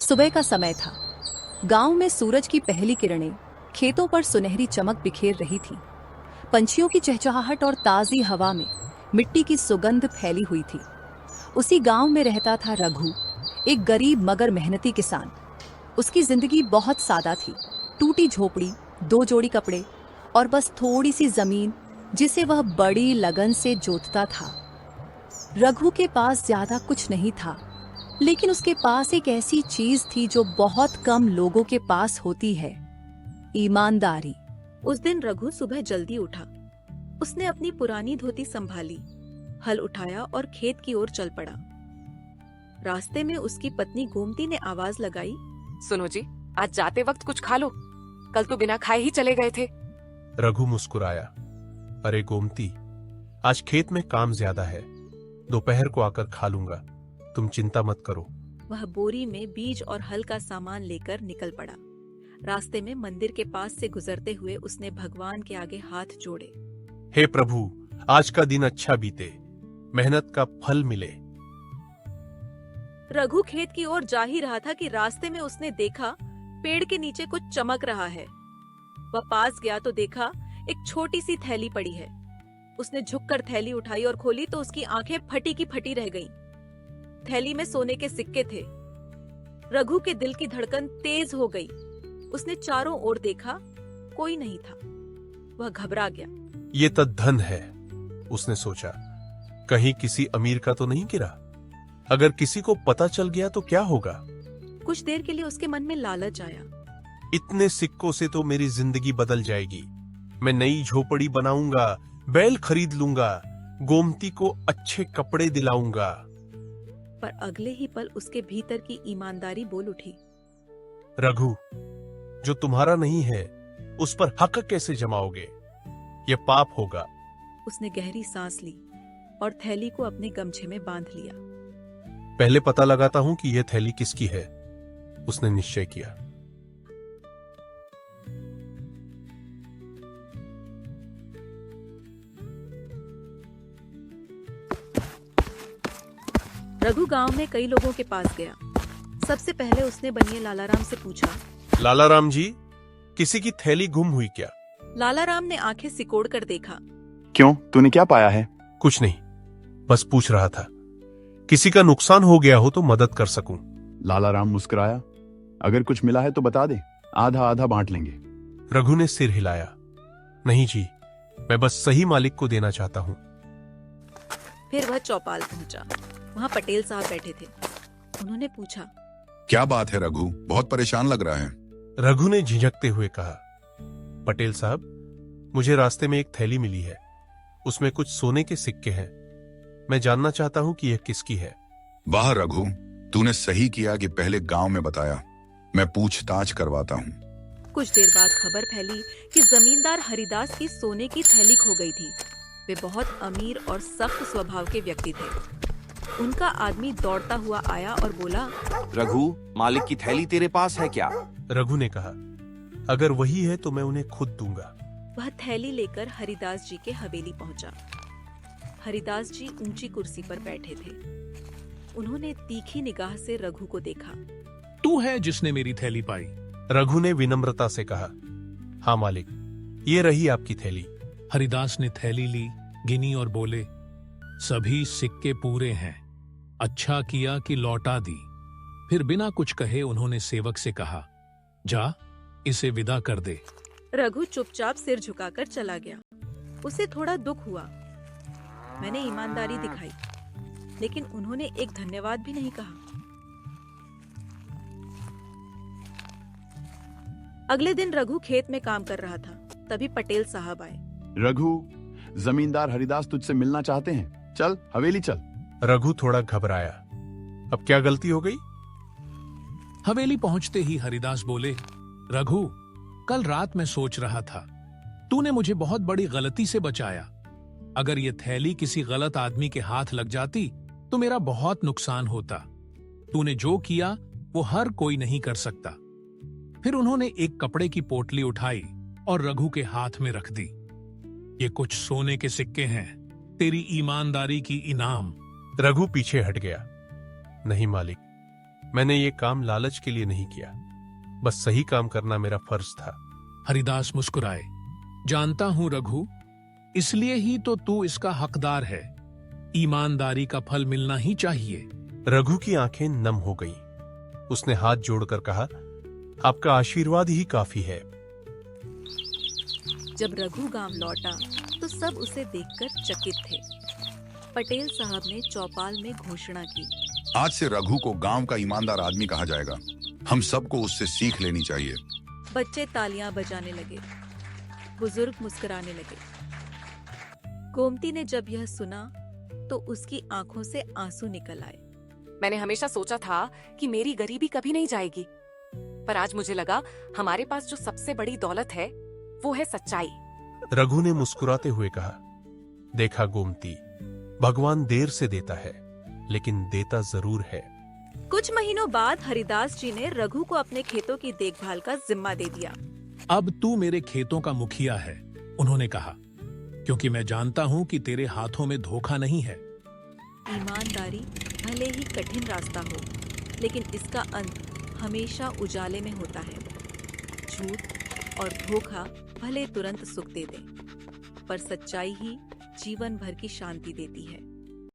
सुबह का समय था। गांव में सूरज की पहली किरणें खेतों पर सुनहरी चमक बिखेर रही थी। पंछियों की चहचहाहट और ताज़ी हवा में मिट्टी की सुगंध फैली हुई थी। उसी गांव में रहता था रघु, एक गरीब मगर मेहनती किसान। उसकी जिंदगी बहुत सादा थी। टूटी झोपड़ी, दो जोड़ी कपड़े और बस थोड़ी सी जमीन जिसे वह बड़ी लगन से जोतता था। रघु के पास ज्यादा कुछ नहीं था, लेकिन उसके पास एक ऐसी चीज थी जो बहुत कम लोगों के पास होती है, ईमानदारी। उस दिन रघु सुबह जल्दी उठा। उसने अपनी पुरानी धोती संभाली, हल उठाया और खेत की ओर चल पड़ा। रास्ते में उसकी पत्नी गोमती ने आवाज लगाई, सुनो जी, आज जाते वक्त कुछ खा लो, कल तो बिना खाए ही चले गए थे। रघु मुस्कुराया। अरे गोमती, आज खेत में काम ज्यादा है, दोपहर को आकर खा लूंगा, तुम चिंता मत करो। वह बोरी में बीज और हल का सामान लेकर निकल पड़ा। रास्ते में मंदिर के पास से गुजरते हुए उसने भगवान के आगे हाथ जोड़े। हे प्रभु, आज का दिन अच्छा बीते, मेहनत का फल मिले। रघु खेत की ओर जा ही रहा था कि रास्ते में उसने देखा पेड़ के नीचे कुछ चमक रहा है। वह पास गया तो देखा एक छोटी सी थैली पड़ी है। उसने झुककर थैली उठाई और खोली तो उसकी आंखें फटी की फटी रह गईं। थैली में सोने के सिक्के थे। रघु के दिल की धड़कन तेज हो गई। उसने चारों ओर देखा, कोई नहीं था। वह घबरा गया। ये तो धन है, उसने सोचा, कहीं किसी अमीर का तो नहीं गिरा। अगर किसी को पता चल गया तो क्या होगा। कुछ देर के लिए उसके मन में लालच आया। इतने सिक्कों से तो मेरी जिंदगी बदल जाएगी। मैं नई झोपड़ी बनाऊंगा, बैल खरीद लूंगा, गोमती को अच्छे कपड़े दिलाऊंगा। पर अगले ही पल उसके भीतर की ईमानदारी बोल उठी। रघु, जो तुम्हारा नहीं है उस पर हक कैसे जमाओगे? यह पाप होगा। उसने गहरी सांस ली और थैली को अपने गमछे में बांध लिया। पहले पता लगाता हूं कि यह थैली किसकी है, उसने निश्चय किया। रघु गांव में कई लोगों के पास गया। सबसे पहले उसने बनिए लालाराम से पूछा, लालाराम जी, किसी की थैली गुम हुई क्या? लालाराम ने आंखें सिकोड़ कर देखा। क्यों, तूने क्या पाया है? कुछ नहीं, बस पूछ रहा था, किसी का नुकसान हो गया हो तो मदद कर सकूं। लालाराम मुस्कुराया। अगर कुछ मिला है तो बता दे, आधा आधा बांट लेंगे। रघु ने सिर हिलाया। नहीं जी, मैं बस सही मालिक को देना चाहता हूं। फिर वह चौपाल पहुंचा। वहां पटेल साहब बैठे थे। उन्होंने पूछा, क्या बात है रघु, बहुत परेशान लग रहा है। रघु ने झिझकते हुए कहा, पटेल साहब, मुझे रास्ते में एक थैली मिली है, उसमें कुछ सोने के सिक्के हैं। मैं जानना चाहता हूं कि यह किसकी है। वाह रघु, तूने सही किया कि पहले गांव में बताया, मैं पूछताछ करवाता हूँ। कुछ देर बाद खबर फैली कि जमींदार हरिदास की सोने की थैली खो गई थी। वे बहुत अमीर और सख्त स्वभाव के व्यक्ति थे। उनका आदमी दौड़ता हुआ आया और बोला, रघु, मालिक की थैली तेरे पास है क्या? रघु ने कहा, अगर वही है तो मैं उन्हें खुद दूंगा। वह थैली लेकर हरिदास जी के हवेली पहुंचा। हरिदास जी ऊंची कुर्सी पर बैठे थे। उन्होंने तीखी निगाह से रघु को देखा। तू है जिसने मेरी थैली पाई? रघु ने विनम्रता से कहा, हाँ मालिक, ये रही आपकी थैली। हरिदास ने थैली ली, गिनी और बोले, सभी सिक्के पूरे हैं, अच्छा किया कि लौटा दी। फिर बिना कुछ कहे उन्होंने सेवक से कहा, जा इसे विदा कर दे। रघु चुपचाप सिर झुकाकर चला गया। उसे थोड़ा दुख हुआ। मैंने ईमानदारी दिखाई, लेकिन उन्होंने एक धन्यवाद भी नहीं कहा। अगले दिन रघु खेत में काम कर रहा था, तभी पटेल साहब आए। रघु, जमींदार हरिदास तुझसे मिलना चाहते हैं, चल हवेली चल। रघु थोड़ा घबराया। अब क्या गलती हो गई? हवेली पहुंचते ही हरिदास बोले, रघु, कल रात मैं सोच रहा था, तूने मुझे बहुत बड़ी गलती से बचाया। अगर ये थैली किसी गलत आदमी के हाथ लग जाती तो मेरा बहुत नुकसान होता। तूने जो किया वो हर कोई नहीं कर सकता। फिर उन्होंने एक कपड़े की पोटली उठाई और रघु के हाथ में रख दी। ये कुछ सोने के सिक्के हैं, तेरी ईमानदारी की इनाम। रघु पीछे हट गया। नहीं मालिक, मैंने ये काम लालच के लिए नहीं किया, बस सही काम करना मेरा फर्ज था। हरिदास मुस्कुराए। जानता हूं रघु, इसलिए ही तो तू इसका हकदार है। ईमानदारी का फल मिलना ही चाहिए। रघु की आंखें नम हो गईं। उसने हाथ जोड़कर कहा, आपका आशीर्वाद ही काफी है। जब रघु गांव लौटा तो सब उसे देखकर चकित थे। पटेल साहब ने चौपाल में घोषणा की, आज से रघु को गांव का ईमानदार आदमी कहा जाएगा। हम सबको उससे सीख लेनी चाहिए। बच्चे तालियां बजाने लगे, बुजुर्ग मुस्कुराने लगे। गोमती ने जब यह सुना तो उसकी आंखों से आंसू निकल आए। मैंने हमेशा सोचा था कि मेरी गरीबी कभी नहीं जाएगी, पर आज मुझे लगा हमारे पास जो सबसे बड़ी दौलत है वो है सच्चाई। रघु ने मुस्कुराते हुए कहा, देखा गोमती, भगवान देर से देता है लेकिन देता जरूर है। कुछ महीनों बाद हरिदास जी ने रघु को अपने खेतों की देखभाल का जिम्मा दे दिया। अब तू मेरे खेतों का मुखिया है, उन्होंने कहा, क्योंकि मैं जानता हूं कि तेरे हाथों में धोखा नहीं है। ईमानदारी भले ही कठिन रास्ता हो, लेकिन इसका अंत हमेशा उजाले में होता है। झूठ और धोखा भले तुरंत सुख दे दे, पर सच्चाई ही जीवन भर की शांति देती है।